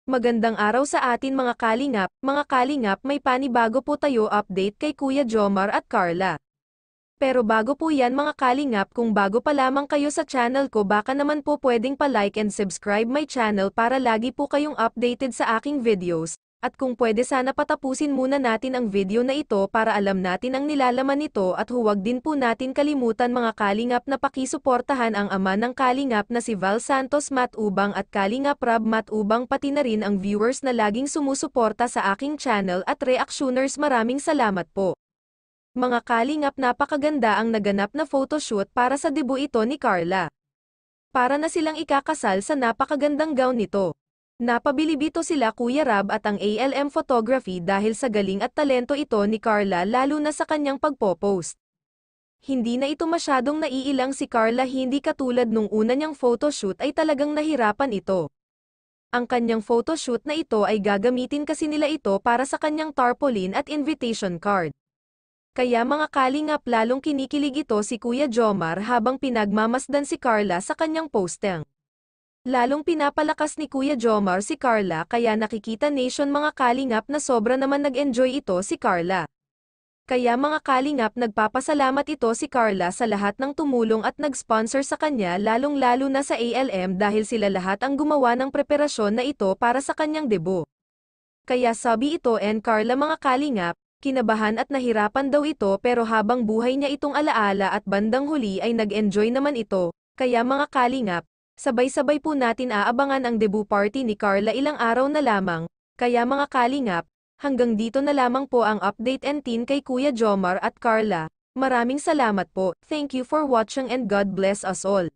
Magandang araw sa atin mga kalingap may panibago po tayo update kay Kuya Jomar at Carla. Pero bago po yan mga kalingap, kung bago pa lamang kayo sa channel ko, baka naman po pwedeng pa-like and subscribe my channel para lagi po kayong updated sa aking videos. At kung pwede, sana patapusin muna natin ang video na ito para alam natin ang nilalaman nito, at huwag din po natin kalimutan mga kalingap na pakisuportahan ang ama ng kalingap na si Val Santos Matubang at Kalingap Rab Matubang, pati na rin ang viewers na laging sumusuporta sa aking channel at reactioners. Maraming salamat po. Mga kalingap, napakaganda ang naganap na photoshoot para sa debut ito ni Carla. Para na silang ikakasal sa napakagandang gown nito. Napabilib ito sila Kuya Rab at ang ALM Photography dahil sa galing at talento ito ni Carla, lalo na sa kanyang pagpo-post. Hindi na ito masyadong naiilang si Carla, hindi katulad nung una niyang photoshoot ay talagang nahirapan ito. Ang kanyang photoshoot na ito ay gagamitin kasi nila ito para sa kanyang tarpaulin at invitation card. Kaya mga kalingap, lalong kinikilig ito si Kuya Jomar habang pinagmamasdan si Carla sa kanyang posteng. Lalong pinapalakas ni Kuya Jomar si Carla, kaya nakikita nation mga kalingap na sobra naman nag-enjoy ito si Carla. Kaya mga kalingap, nagpapasalamat ito si Carla sa lahat ng tumulong at nag-sponsor sa kanya, lalong-lalo na sa ALM dahil sila lahat ang gumawa ng preparasyon na ito para sa kanyang debut. Kaya sabi ito and Carla mga kalingap, kinabahan at nahirapan daw ito, pero habang buhay niya itong alaala at bandang huli ay nag-enjoy naman ito. Kaya mga kalingap, sabay-sabay po natin aabangan ang debut party ni Carla ilang araw na lamang. Kaya mga kalingap, hanggang dito na lamang po ang update and tin kay Kuya Jomar at Carla. Maraming salamat po. Thank you for watching and God bless us all.